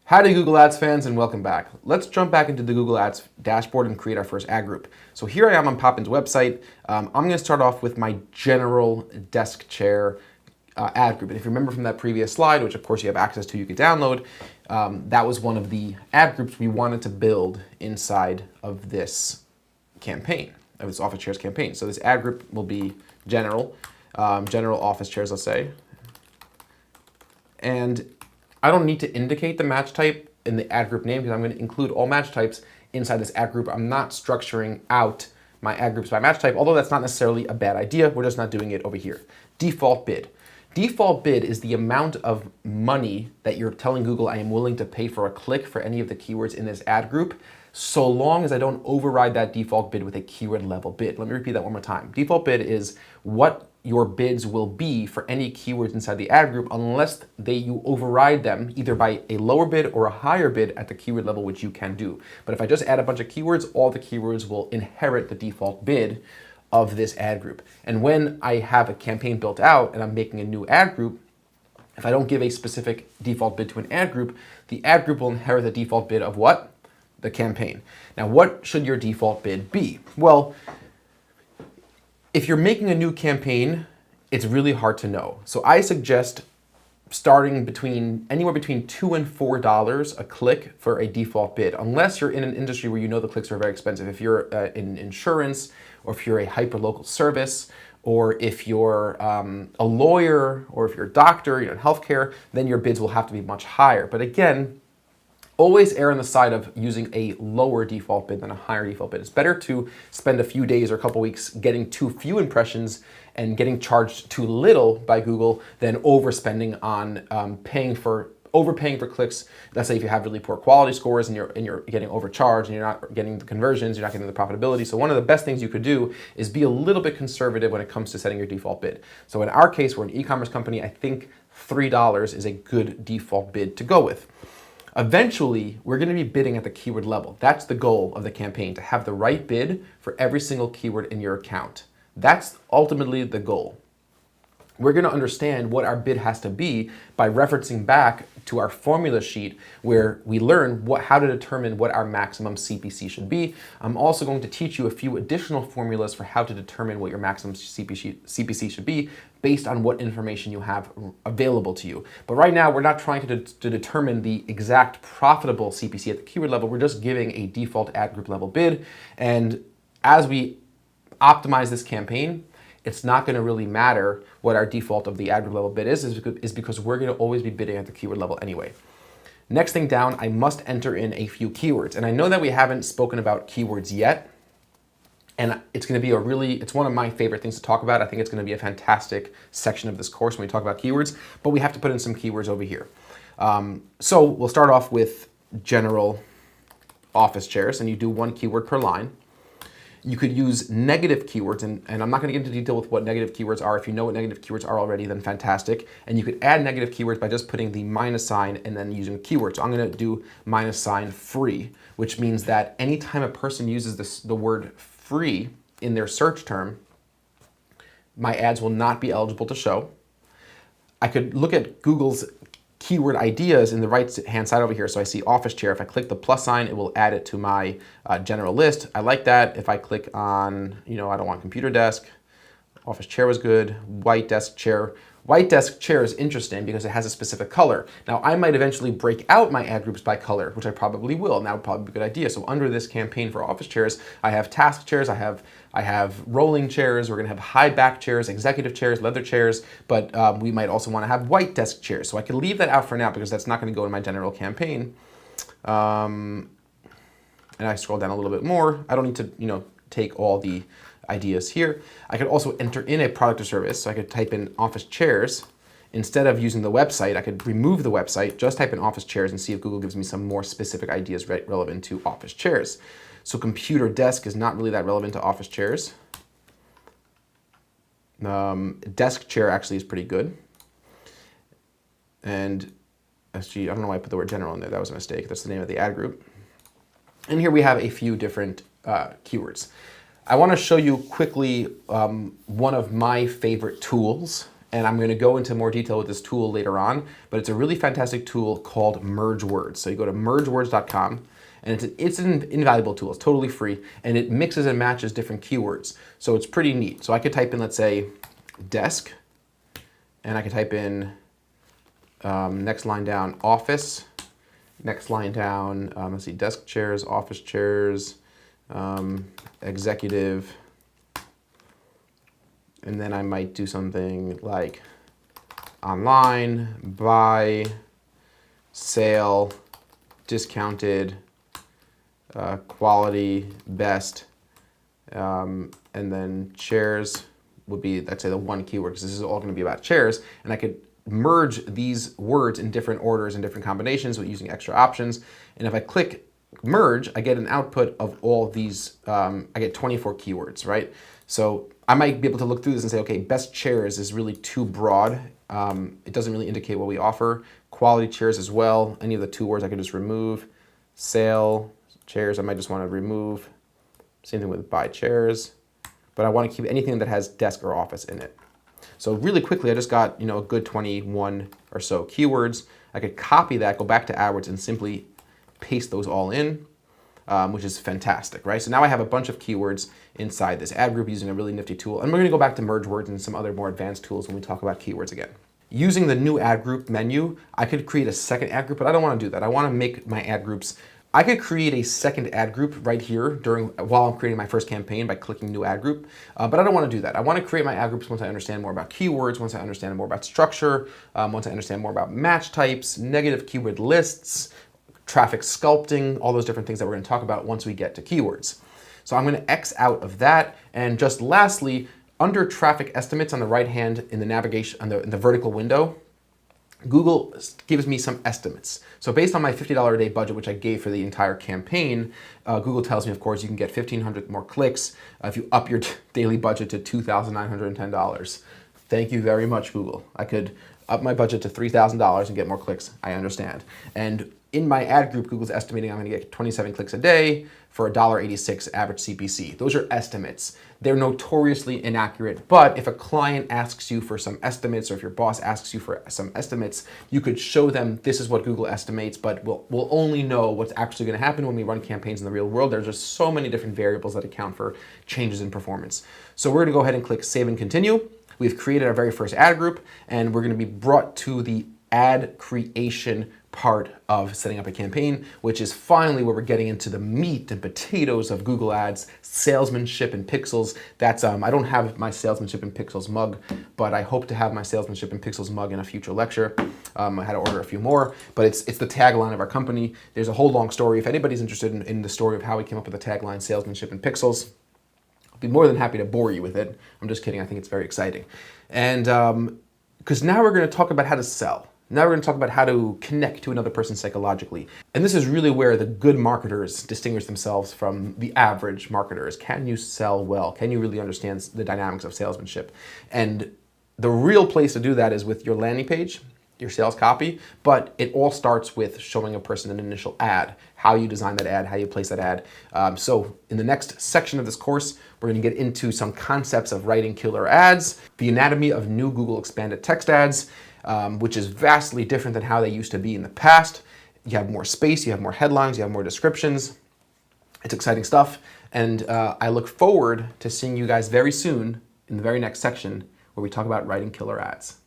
Howdy Google Ads fans, and welcome back. Let's jump back into the Google Ads dashboard and create our first ad group. So here I am on Poppin's website. I'm going to start off with my general desk chair ad group. And if you remember from that previous slide, which of course you have access to, you could download, that was one of the ad groups we wanted to build inside of this campaign, of this office chairs campaign. So this ad group will be general office chairs, let's say. And I don't need to indicate the match type in the ad group name because I'm going to include all match types inside this ad group. I'm not structuring out my ad groups by match type, although that's not necessarily a bad idea. We're just not doing it over here. Default bid. Default bid is the amount of money that you're telling Google I am willing to pay for a click for any of the keywords in this ad group, so long as I don't override that default bid with a keyword level bid. Let me repeat that one more time. Default bid is what your bids will be for any keywords inside the ad group unless you override them either by a lower bid or a higher bid at the keyword level, which you can do. But if I just add a bunch of keywords, all the keywords will inherit the default bid of this ad group. And when I have a campaign built out and I'm making a new ad group, if I don't give a specific default bid to an ad group, the ad group will inherit the default bid of what? The campaign. Now, what should your default bid be? Well, if you're making a new campaign, it's really hard to know. So I suggest starting anywhere between $2 and $4 a click for a default bid, unless you're in an industry where you know the clicks are very expensive. If you're in insurance, or if you're a hyper-local service, or if you're a lawyer, or if you're a doctor, in healthcare, then your bids will have to be much higher. But again, always err on the side of using a lower default bid than a higher default bid. It's better to spend a few days or a couple weeks getting too few impressions and getting charged too little by Google than overspending on overpaying for clicks. Let's say if you have really poor quality scores and you're getting overcharged and you're not getting the conversions, you're not getting the profitability. So one of the best things you could do is be a little bit conservative when it comes to setting your default bid. So in our case, we're an e-commerce company. I think $3 is a good default bid to go with. Eventually, we're going to be bidding at the keyword level. That's the goal of the campaign, to have the right bid for every single keyword in your account. That's ultimately the goal. We're going to understand what our bid has to be by referencing back to our formula sheet where we learn how to determine what our maximum CPC should be. I'm also going to teach you a few additional formulas for how to determine what your maximum CPC should be based on what information you have available to you. But right now, we're not trying to determine the exact profitable CPC at the keyword level. We're just giving a default ad group level bid. And as we optimize this campaign, it's not going to really matter what our default of the ad group level bid is because we're going to always be bidding at the keyword level anyway. Next thing down, I must enter in a few keywords. And I know that we haven't spoken about keywords yet, and it's going to be it's one of my favorite things to talk about. I think it's going to be a fantastic section of this course when we talk about keywords, but we have to put in some keywords over here. So we'll start off with general office chairs, and you do one keyword per line. You could use negative keywords, and I'm not going to get into detail with what negative keywords are. If you know what negative keywords are already, then fantastic. And you could add negative keywords by just putting the minus sign and then using keywords. So I'm going to do minus sign free, which means that anytime a person uses the word free in their search term, my ads will not be eligible to show. I could look at Google's keyword ideas in the right-hand side over here. So I see office chair. If I click the plus sign, it will add it to my general list. I like that. If I click on, I don't want computer desk, office chair was good, white desk chair. White desk chair is interesting because it has a specific color. Now, I might eventually break out my ad groups by color, which I probably will, and that would probably be a good idea. So under this campaign for office chairs, I have task chairs, I have rolling chairs, we're gonna have high back chairs, executive chairs, leather chairs, but we might also wanna have white desk chairs. So I can leave that out for now because that's not gonna go in my general campaign. And I scroll down a little bit more. I don't need to, take all the ideas here. I could also enter in a product or service. So I could type in office chairs. Instead of using the website, I could remove the website, just type in office chairs and see if Google gives me some more specific ideas relevant to office chairs. So computer desk is not really that relevant to office chairs. Desk chair actually is pretty good. And actually, I don't know why I put the word general in there. That was a mistake. That's the name of the ad group. And here we have a few different keywords. I want to show you quickly one of my favorite tools, and I'm going to go into more detail with this tool later on, but it's a really fantastic tool called Merge Words. So you go to mergewords.com, and it's an invaluable tool. It's totally free, and it mixes and matches different keywords. So it's pretty neat. So I could type in, let's say, desk, and I could type in next line down, office, next line down, let's see, desk chairs, office chairs, executive, and then I might do something like online, buy, sale, discounted, quality, best, and then chairs would be, let's say, the one keyword, because this is all going to be about chairs, and I could merge these words in different orders and different combinations with using extra options. And if I click merge, I get an output of all of these, I get 24 keywords, right? So I might be able to look through this and say, okay, best chairs is really too broad. It doesn't really indicate what we offer. Quality chairs as well. Any of the two words I could just remove. Sale, chairs, I might just want to remove. Same thing with buy chairs. But I want to keep anything that has desk or office in it. So really quickly, I just got, a good 21 or so keywords. I could copy that, go back to AdWords, and simply paste those all in, which is fantastic, right? So now I have a bunch of keywords inside this ad group using a really nifty tool. And we're gonna go back to merge words and some other more advanced tools when we talk about keywords again. Using the new ad group menu, I could create a second ad group, but I don't want to do that. I want to make my ad groups. I could create a second ad group right here while I'm creating my first campaign by clicking new ad group, but I don't want to do that. I want to create my ad groups once I understand more about keywords, once I understand more about structure, once I understand more about match types, negative keyword lists, traffic sculpting, all those different things that we're going to talk about once we get to keywords. So I'm going to X out of that, and just lastly, under traffic estimates on the right hand in the navigation, in the vertical window, Google gives me some estimates. So based on my $50 a day budget, which I gave for the entire campaign, Google tells me, of course, you can get 1,500 more clicks if you up your daily budget to $2,910. Thank you very much, Google. I could up my budget to $3,000 and get more clicks. I understand. And in my ad group, Google's estimating I'm going to get 27 clicks a day for $1.86 average CPC. Those are estimates. They're notoriously inaccurate, but if a client asks you for some estimates, or if your boss asks you for some estimates, you could show them this is what Google estimates, but we'll only know what's actually going to happen when we run campaigns in the real world. There's just so many different variables that account for changes in performance. So we're going to go ahead and click Save and Continue. We've created our very first ad group, and we're going to be brought to the ad creation part of setting up a campaign, which is finally where we're getting into the meat and potatoes of Google Ads, salesmanship in pixels. That's I don't have my salesmanship in pixels mug, but I hope to have my salesmanship in pixels mug in a future lecture. I had to order a few more, but it's the tagline of our company. There's a whole long story. If anybody's interested in the story of how we came up with the tagline salesmanship in pixels, I'll be more than happy to bore you with it. I'm just kidding. I think it's very exciting. And because now we're going to talk about how to sell. Now we're going to talk about how to connect to another person psychologically. And this is really where the good marketers distinguish themselves from the average marketers. Can you sell well? Can you really understand the dynamics of salesmanship? And the real place to do that is with your landing page, your sales copy, but it all starts with showing a person an initial ad, how you design that ad, how you place that ad. So in the next section of this course, we're going to get into some concepts of writing killer ads, the anatomy of new Google expanded text ads, which is vastly different than how they used to be in the past. You have more space, you have more headlines, you have more descriptions. It's exciting stuff, and I look forward to seeing you guys very soon in the very next section where we talk about writing killer ads.